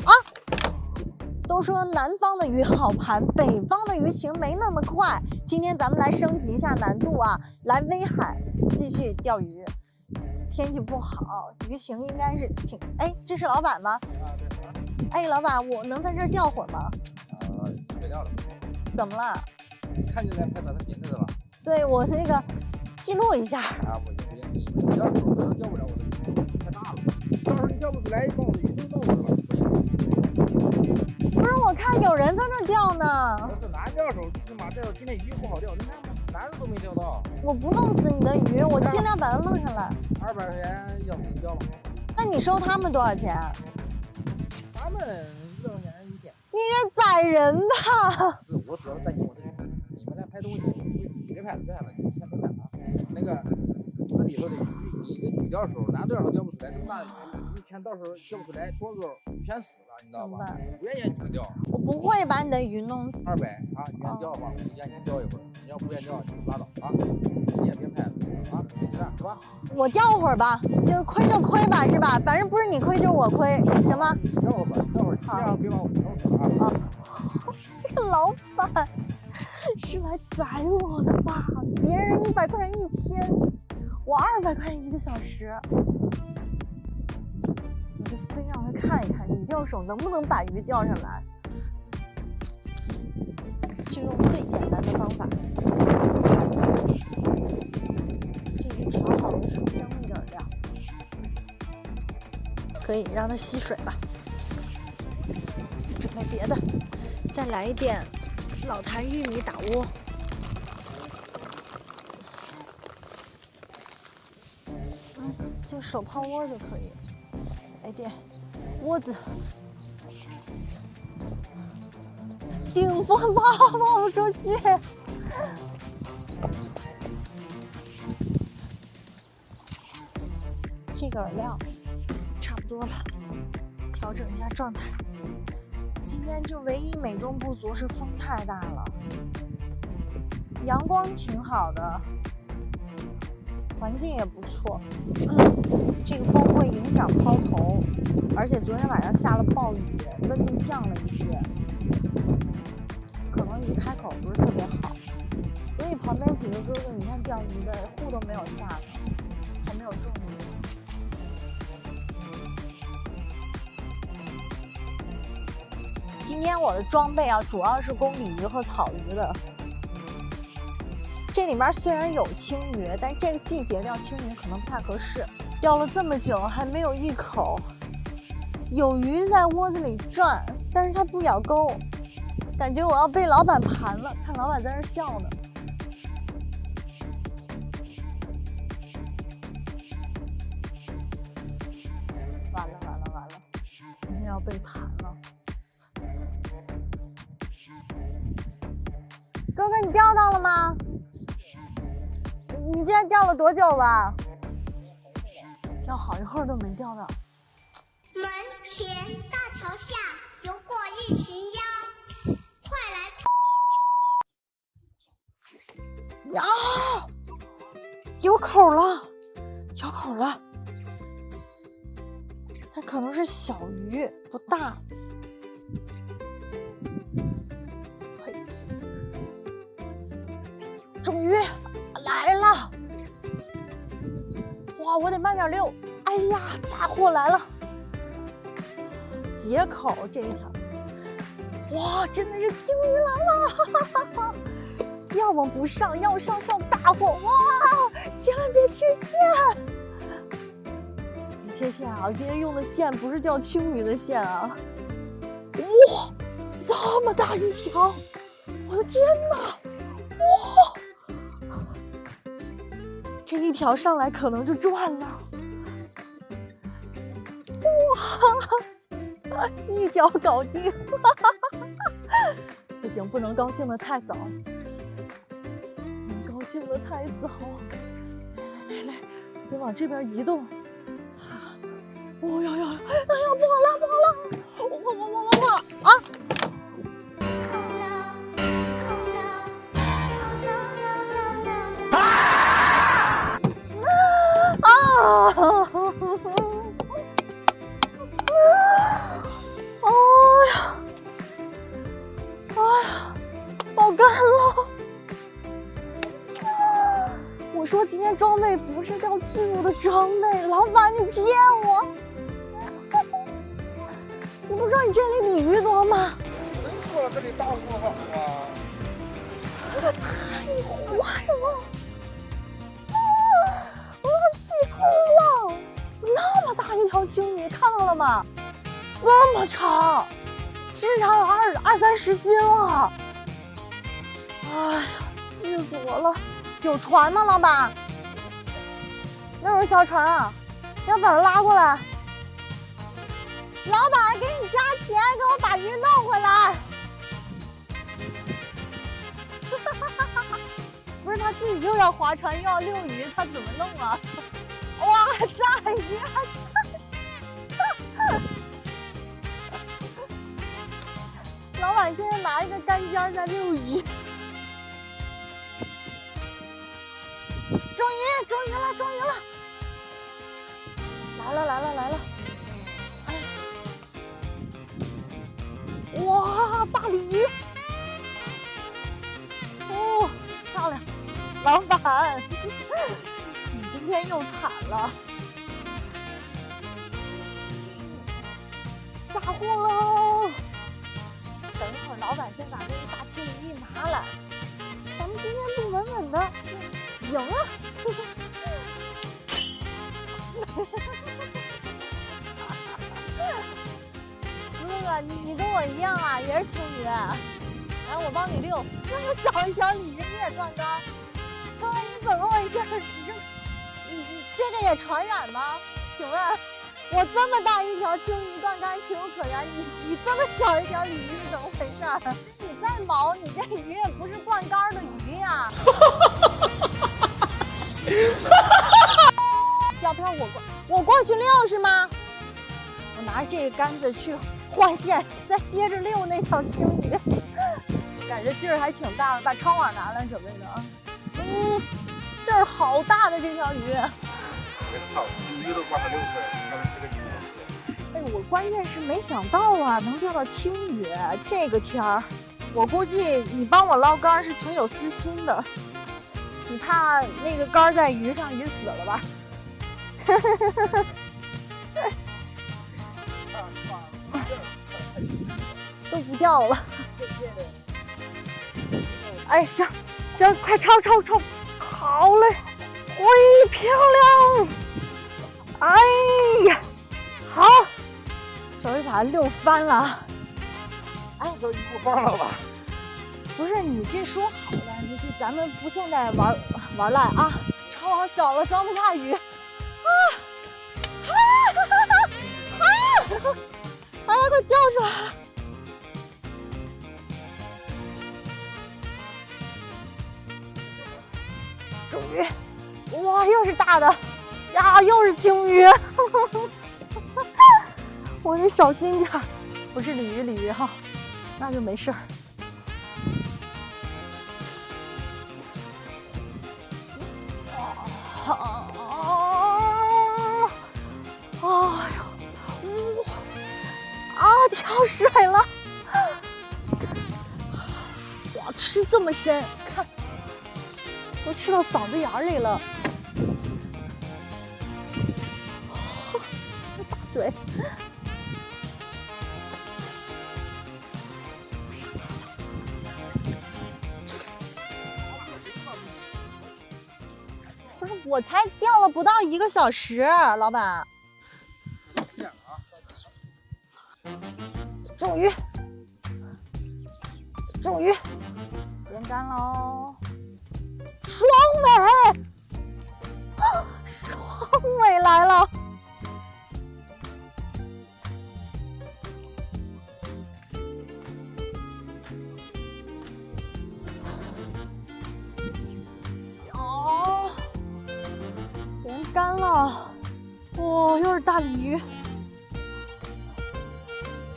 啊！都说南方的鱼好盘，北方的鱼情没那么快。今天咱们来升级一下难度啊，来威海继续钓鱼。天气不好，鱼情应该是挺……哎，这是老板吗？啊，对。哎，老板，我能在这儿钓会儿吗？别钓了。怎么了？看见来拍咱的名字了。对，我那个记录一下。啊，不行，你钓手可能钓不了我的鱼，太大了。到时候你钓不出来，把我的鱼都弄死了，不行。不是，我看有人在那儿钓呢。那是男钓手，最起码这今天鱼不好钓，你看男的都没钓到。我不弄死你的鱼，我尽量把它弄上来。200块钱要不你钓了。那你收他们多少钱？他们100块钱一天。你这宰人吧！我主要担心我的鱼，你们来拍东西，别拍了，你先别拍啊。那个这里头的鱼，你的女钓手、男钓手钓不出来，这么大的鱼全到时候钓不出来，多钩全死了，你知道吧？不愿意让你们钓。我不会把你的鱼弄死。200啊，你愿意钓的话，我就让你钓一会儿；你要不愿意钓，你就拉倒啊，你也别拍了啊，就这样是吧？我钓会儿吧，就是亏就亏吧，是吧？反正不是你亏就是我亏，行吗？钓会儿吧，钓会儿，这样别把我弄死了啊！这个老板是来宰我的吧？别人100块钱一天，我200块钱1个小时，我就非让他看一看女钓手能不能把鱼钓上来，就用最简单的方法。这一调好的书香一点亮，可以让它吸水吧。准备别的，再来一点老坛玉米打窝。就手泡窝就可以。来点窝子，顶风炮跑不出去。这个饵料差不多了，调整一下状态。今天就唯一美中不足是风太大了，阳光挺好的，环境也不错。这个风会影响抛投，而且昨天晚上下了暴雨，温度降了一些，可能鱼开口不是特别好，所以旁边几个哥哥，你看钓鱼的户都没有下呢，还没有中鱼。今天我的装备啊，主要是公鲤鱼和草鱼的。这里面虽然有青鱼，但这个季节钓青鱼可能不太合适。钓了这么久还没有一口，有鱼在窝子里转，但是它不咬钩，感觉我要被老板盘了。看老板在那笑呢。完了，今天要被盘了。哥哥，你钓到了吗？你今天钓了多久了？钓好一会儿都没钓到。门前大桥下游过一群鸭，快来！呀，有口了，有口了。它可能是小鱼，不大。终于来了！哇，我得慢点溜。哎呀，大货来了！解口这一条，哇，真的是青鱼来了！哈哈，要么不上，要上大货！哇，千万别切线！别切线啊！我今天用的线不是钓青鱼的线啊！哇，这么大一条！我的天哪！哇！这一条上来可能就赚了，哇，一条搞定，不行，不能高兴的太早，高兴的太早，来，得往这边移动，哦呀，哎呀，不好了，啊！今天装备不是钓巨物的装备，老板你骗我！你不知道你这里鲤鱼多吗？能说了这里大多好啊！太坏了！我要气哭了！那么大一条青鱼，看到了吗？这么长，至少有20-30斤了！哎呀，气死我了！有船吗，老板？那有小船啊，要把它拉过来。老板，给你加钱，给我把鱼弄回来。不是他自己又要划船又要遛鱼，他怎么弄啊？哇，大鱼！老板现在拿一个干尖在遛鱼。中鱼了！来了！哎，哇，大鲤鱼！哦，漂亮！老板，你今天又惨了，下货喽！等一会儿，老板先把这一大青鱼一拿来，咱们今天不稳稳的赢了。哥哥，你跟我一样啊，也是青鱼。来，我帮你遛。这么小一条鲤鱼你也断竿？哥哥，你怎么回事？你这个也传染吗？请问，我这么大一条青鱼断竿情有可原，你这么小一条鲤鱼是怎么回事？你再毛，你这鱼也不是断竿的鱼呀。要不要我过去遛是吗？我拿着这个杆子去换线，再接着遛那条青鱼，感觉劲儿还挺大的。把抄网拿来准备的啊。劲儿好大的这条鱼。给它炒，鱼都把它遛出来，让它吃个鱼吃。哎，我关键是没想到啊，能钓到青鱼。这个天儿，我估计你帮我捞竿是存有私心的。你怕那个竿在鱼上，鱼死了吧？都不掉了。哎，行，快抄！好嘞，喂，漂亮！哎呀，好，终于把它遛翻了。哎，都一不放了吧？不是你这说好的，咱们不现在玩赖啊！抄网小了，装不下鱼。哎呀，快掉出来了！终于，哇，又是大的呀，又是青鱼。我得小心点儿，不是鲤鱼哈，那就没事儿。哎呦，跳水了！哇，吃这么深，看，都吃到嗓子眼里了。大嘴。不是，我才钓了不到1个小时，老板。终于连杆喽！双尾，双尾来了！哦，连杆了！哇，又是大鲤鱼！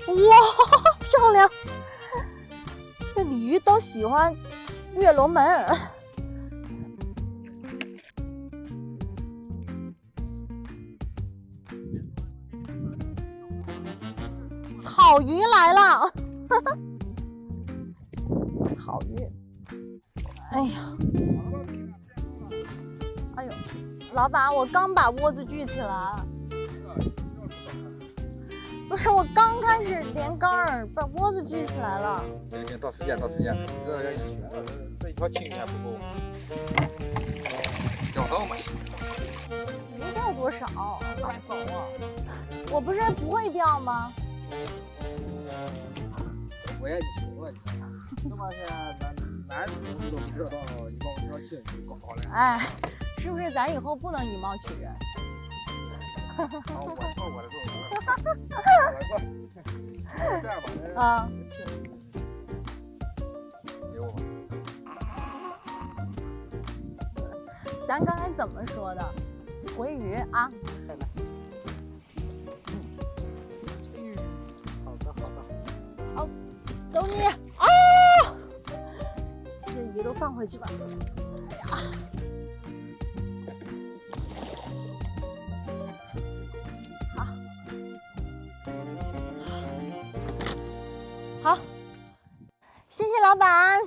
哇，漂亮！这鲤鱼都喜欢跃龙门。草鱼来了！草鱼，哎呀，哎呦，老板，我刚把窝子锯起来。不是，我刚开始连杆儿，把窝子锯起来了。行，到时间，你这要学了，这一条青鱼还不够。钓到吗？没钓多少，太少啊！我不是不会钓吗？我也就行了，这么些咱都没钓到，你把我这条青鱼搞好了。哎，是不是咱以后不能以貌取人？好，我的这样吧，啊。给我吧。咱刚才怎么说的？回鱼啊！好的。好，走你啊！这鱼都放回去吧。哎呀！好，谢谢老板。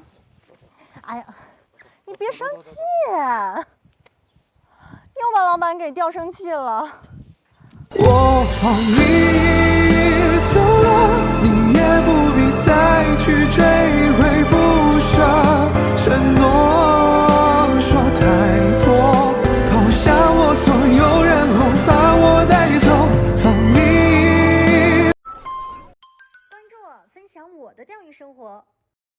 哎呀，你别生气，又把老板给钓生气了。我放你走了，你也不必再去追悔不舍，承诺说太多，抛下我所有，然后把我带走，放你。关注我，分享我的钓鱼生活。